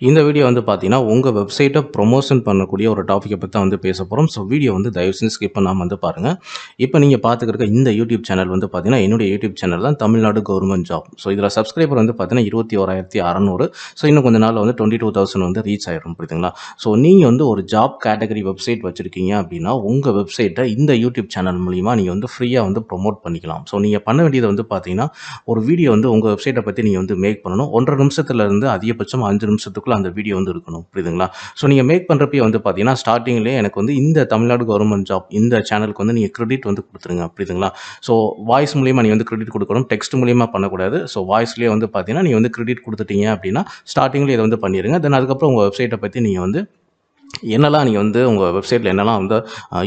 இந்த வீடியோ வந்து பார்த்தீங்கன்னா, உங்க வெப்சைட்ட ப்ரமோஷன் பண்ணக்கூடிய ஒரு டாபிக்க பத்தி தான் வந்து பேச போறோம். ஸோ வீடியோ வந்து தயவு செஞ்சு ஸ்கிப் பண்ணாம வந்து பாருங்க. இப்ப நீங்க பார்த்துக்கிட்டு இந்த யூடியூப் சேனல் வந்து பார்த்தீங்கன்னா, என்னுடைய யூடியூப் சேனல் தான் தமிழ்நாடு கவர்ன்மென்ட் ஜாப். ஸோ இதுல சப்ஸ்கிரைபர் வந்து பார்த்தீங்கன்னா 21,600. ஸோ இன்னும் கொஞ்ச நாள்ல வந்து 22,000 வந்து ரீச் ஆயிரும். புரியுதுங்களா? ஸோ நீங்க வந்து ஒரு ஜாப் கேட்டகரி வெப்சைட் வச்சிருக்கீங்க அப்படின்னா, உங்க வெப்சைட்ட இந்த யூடியூப் சேனல் மூலியமா நீங்க வந்து ஃப்ரீயா வந்து ப்ரமோட் பண்ணிக்கலாம். ஸோ நீங்க பண்ண வேண்டியது வந்து பார்த்தீங்கன்னா, ஒரு வீடியோ வந்து உங்க வெப்சைட்ட பத்தி நீங்க வந்து மேக் பண்ணணும். 1 1/2 நிமிஷத்துல இருந்து அதிகபட்சம் 5 நிமிஷத்துக்குள்ள அந்த வீடியோ வந்து இருக்கணும். புரியுதுங்களா? ஸோ நீங்க மேக் பண்றப்பயே வந்து பார்த்தீங்கன்னா, ஸ்டார்ட்டிங்லயே எனக்கு வந்து இந்த தமிழ்நாடு கவர்ன்மென்ட் ஜாப் இந்த சேனலுக்கு வந்து நீங்க கிரெடிட் வந்து குடுத்துருங்க. புரியுதுங்களா? ஸோ வாய்ஸ் மூலியமா நீங்க வந்து கிரெடிட் குடுக்கணும். டெக்ஸ்ட் மூலியமா பண்ணக்கூடாது. ஸோ வாய்ஸ்லயே வந்து பார்த்தீங்கன்னா, நீங்க வந்து கிரெடிட் குடுத்துட்டீங்க அப்படின்னா, ஸ்டார்ட்டிங்லயே இத வந்து பண்ணிருங்க. தென் அதுக்கப்புறம் உங்க வெப்சைட்ட பத்தி நீங்க வந்து என்னெல்லாம் நீங்க வந்து உங்க வெப்சைட்ல என்னெல்லாம் வந்து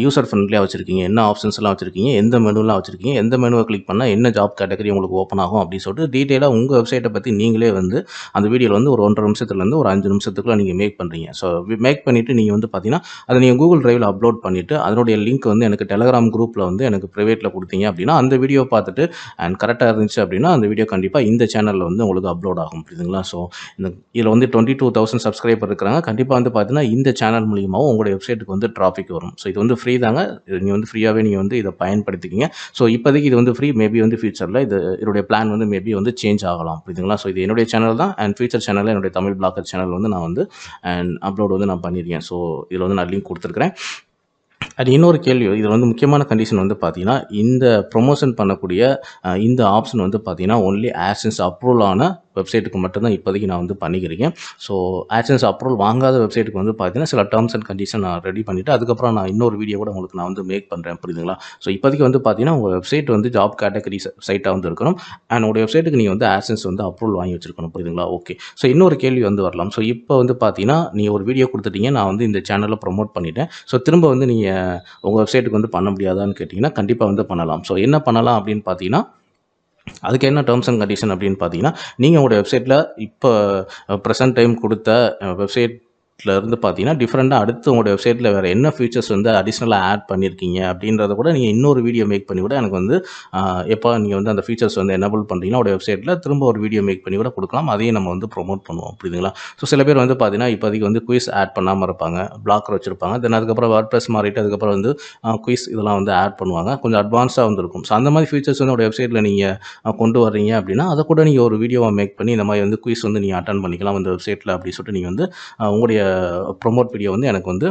யூசர் ஃப்ரெண்ட்லியா வச்சிருக்கீங்க, என்ன ஆப்ஷன்ஸ்லாம் வச்சிருக்கீங்க, எந்த மெனுலாம் வச்சிருக்கீங்க, எந்த மெனுவ கிளிக் பண்ணா என்ன ஜாப் கேட்டகரி உங்களுக்கு ஓப்பன் ஆகும் அப்படின்னு சொல்லிட்டு டீட்டெயிலா உங்க வெப்சைட்ட பத்தி நீங்களே வந்து அந்த வீடியோல வந்து ஒரு 1 1/2 நிமிஷத்துலேருந்து ஒரு 5 நிமிஷத்துக்குள்ள நீங்க மேக் பண்றீங்க. ஸோ மேக் பண்ணிட்டு நீங்க வந்து பார்த்தீங்கன்னா, அத நீங்க Google Driveல அப்லோட் பண்ணிட்டு, அதனுடைய லிங்க் வந்து எனக்கு Telegram குரூப்ல வந்து எனக்கு பிரைவேட்ல குடுத்தீங்க அப்படின்னா, அந்த வீடியோ பார்த்துட்டு அண்ட் கரெக்ட்டா இருந்துச்சு அப்படின்னா, அந்த வீடியோ கண்டிப்பா இந்த சேனல்ல வந்து உங்களுக்கு அப்லோட் ஆகும். புரியுதுங்களா? ஸோ இந்த இதுல வந்து 22,000 சப்ஸ்கிரைபர் இருக்கிறாங்க. கண்டிப்பா வந்து பார்த்தீங்கன்னா, இந்த சேனல் மூலியமாவும் உங்களுடைய வெப்சைட்டுக்கு வந்து டிராஃபிக் வரும். ஸோ இது வந்து ஃப்ரீ தாங்க. இது நீங்க வந்து ஃப்ரீயாவே நீங்க வந்து இத பயன்படுத்திக்கங்க. ஸோ இப்போதைக்கு இது வந்து ஃப்ரீ. மேபி வந்து ஃபியூச்சர்ல இதனுடைய பிளான் வந்து மேபி வந்து சேஞ்ச் ஆகலாம். புரியுதுங்களா? ஸோ இது என்னுடைய சேனல் தான். அண்ட் ஃபியூச்சர் சேனல்ல என்னுடைய தமிழ் பிளாக்கர் சேனல் வந்து நான் வந்து அண்ட் அப்லோட் வந்து நான் பண்ணியிருக்கேன். ஸோ இதுல வந்து நான் லிங்க் குடுத்துருக்கிறேன். அது இன்னொரு கேள்வி. இதுல வந்து முக்கியமான கண்டிஷன் வந்து பார்த்தீங்கன்னா, இந்த ப்ரமோஷன் பண்ணக்கூடிய இந்த ஆப்ஷன் வந்து பார்த்தீங்கன்னா, ஒன்லி AdSense அப்ரூவல் ஆன வெப்சைட்டுக்கு மட்டும் தான் இப்போதைக்கு நான் வந்து பண்ணிக்கிறேன். ஸோ AdSense அப்ரூவல் வாங்காத வெப்சைட்டுக்கு வந்து பார்த்தீங்கன்னா, சில டெர்ம்ஸ் அண்ட் கண்டிஷன் நான் ரெடி பண்ணிட்டு, அதுக்கப்புறம் நான் இன்னொரு வீடியோ கூட உங்களுக்கு நான் வந்து மேக் பண்றேன். புரியுதுங்களா? ஸோ இப்போதைக்கு வந்து பார்த்தீங்கன்னா, உங்க வெப்சைட் வந்து ஜாப் கேட்டகரி சைட்டா வந்து இருக்கணும். அண்ட் உங்களுடைய வெப்சைட்டுக்கு நீங்க வந்து AdSense வந்து அப்ரூவல் வாங்கி வச்சிருக்கணும். புரியுதுங்களா? ஓகே. ஸோ இன்னொரு கேள்வி வந்து வரலாம். ஸோ இப்போ வந்து பார்த்தீங்கன்னா, நீங்க ஒரு வீடியோ குடுத்துட்டீங்க. நான் வந்து இந்த சேனல்ல ப்ரமோட் பண்ணிட்டேன். ஸோ திரும்ப வந்து நீங்க உங்க வெப்சைட்டுக்கு வந்து பண்ண முடியாதான்னு கேட்டிங்கன்னா, கண்டிப்பா வந்து பண்ணலாம். ஸோ என்ன பண்ணலாம் அப்படின்னு பார்த்தீங்கன்னா, அதுக்கு என்ன டெர்ம்ஸ் அண்ட் கண்டிஷன் அப்படின்னு பார்த்தீங்கன்னா, நீங்க உங்களுடைய வெப்சைட்ல இப்ப பிரசன்ட் டைம் குடுத்த வெப்சைட்ல இருந்து பார்த்தீங்கன்னா, டிஃபரெண்ட்டா அடுத்து உங்களுடைய வெப்சைட்ல வேற என்ன ஃபீச்சர்ஸ் வந்து அடிஷனலா ஆட் பண்ணியிருக்கீங்க அப்படின்றத கூட நீங்க இன்னொரு வீடியோ மேக் பண்ணி கூட எனக்கு வந்து எப்ப நீங்க வந்து அந்த ஃபீச்சர்ஸ் வந்து எனேபிள் பண்றீங்களோ உங்களுடைய வெப்சைட்ல திரும்ப ஒரு வீடியோ மேக் பண்ணி கூட குடுக்கலாம். அதையும் நம்ம வந்து ப்ரமோட் பண்ணுவோம். புரியுதுங்களா? ஸோ சில பேர் வந்து பார்த்தீங்கன்னா, இப்போதைக்கு வந்து குயிஸ் ஆட் பண்ணாம இருப்பாங்க. பிளாக்கர் வச்சிருப்பாங்க. தென் அதுக்கப்புறம் WordPress மாறிட்டு அதுக்கப்புறம் வந்து குயிஸ் இதெல்லாம் வந்து ஆட் பண்ணுவாங்க. கொஞ்சம் அட்வான்ஸா வந்து இருக்கும். ஸோ அந்த மாதிரி ஃபீச்சர்ஸ் வந்து உங்களுடைய வெப்சைட்ல நீங்க கொண்டு வர்றீங்க அப்படின்னா, அத கூட நீங்க ஒரு வீடியோவா மேக் பண்ணி இந்த மாதிரி வந்து குயிஸ் வந்து நீங்க அட்டெண்ட் பண்ணிக்கலாம் இந்த வெப்சைட்ல அப்படி சொல்லிட்டு நீங்க வந்து உங்களுடைய ப்ரமோட் வீடியோ வந்து எனக்கு வந்து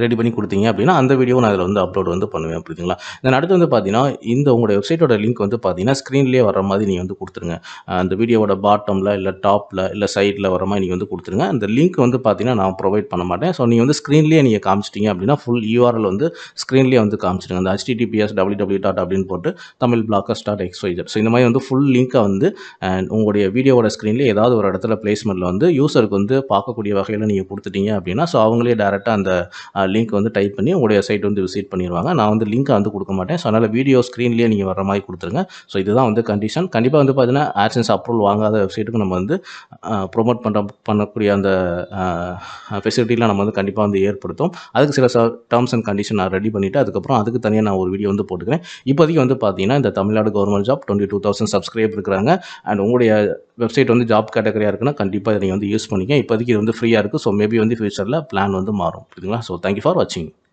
ரெடி பண்ணி குடுத்தீங்க அப்படின்னா, அந்த வீடியோவும் நான் அதில வந்து அப்லோட் வந்து பண்ணுவேன். புரியுதுங்களா? தென் அடுத்து வந்து பார்த்தீங்கன்னா, இந்த உங்களுடைய வெப்சைட்டோட லிங்க் வந்து பார்த்தீங்கன்னா, ஸ்க்ரீன்லேயே வர்ற மாதிரி நீங்க வந்து குடுத்துருங்க. அந்த வீடியோவோட பாட்டம்ல, இல்ல டாப்ல, இல்ல சைட்ல வர மாரி நீங்க வந்து குடுத்துருங்க. அந்த லிங்க் வந்து பார்த்தீங்கன்னா, நான் ப்ரொவைட் பண்ண மாட்டேன். ஸோ நீங்க வந்து ஸ்க்ரீன்லேயே நீங்க காமிச்சிட்டீங்க அப்படின்னா, ஃபுல் URL வந்து ஸ்க்ரீன்லேயே வந்து காமிச்சிடுங்க. அந்த https www. அப்படின்னு போட்டு tamilblockers.xyz. ஸோ இந்த மாதிரி வந்து ஃபுல் லிங்க்க வந்து உங்களுடைய வீடியோவோட ஸ்க்ரீன்லேயே ஏதாவது ஒரு இடத்துல பிளேஸ்மெண்ட்ல வந்து யூசருக்கு வந்து பார்க்கக்கூடிய வகையில நீங்க குடுத்துட்டீங்க அப்படின்னா, ஸோ அவங்களே டைரக்ட்டா அந்த லிங்க் வந்து டைப் பண்ணி உங்களுடைய சைட் வந்து விசிட் பண்ணிருவாங்க. நான் வந்து லிங்க் வந்து குடுக்க மாட்டேன். ஸோ அதனால வீடியோ ஸ்க்ரீன்லேயே நீங்க வர்ற மாரி குடுத்துருங்க. ஸோ இதுதான் வந்து கண்டிஷன். கண்டிப்பா வந்து பார்த்தீங்கன்னா, AdSense அப்ரூவல் வாங்காத வெப்சைட்டுக்கு நம்ம வந்து ப்ரமோட் பண்ணக்கூடிய அந்த ஃபெசிலிட்டிலாம் நம்ம வந்து கண்டிப்பா வந்து ஏற்படுத்தும். அதுக்கு சில டெர்ம்ஸ் அண்ட் கண்டிஷன் நான் ரெடி பண்ணிட்டு, அதுக்கப்புறம் அதுக்கு தனியா நான் ஒரு வீடியோ வந்து போட்டுக்கிறேன். இப்போதைக்கு வந்து பார்த்தீங்கன்னா, இந்த தமிழ்நாடு கவர்ன்மென்ட் ஜாப் 22,000 சப்ஸ்கிரைபர் இருக்கிறாங்க. அண்ட் உங்களுடைய வெப்சைட் வந்து ஜாப் கேட்டகரியா இருக்குன்னா, கண்டிப்பா இத நீங்க வந்து யூஸ் பண்ணிக்க. இப்போதைக்கு இது வந்து ஃப்ரீயா இருக்கு. ஸோ மேபி வந்து ஃபியூச்சர்ல பிளான் வந்து மாறும். புரியுதுங்களா? ஸோ தேங்க் யூ ஃபார் வாட்சிங்.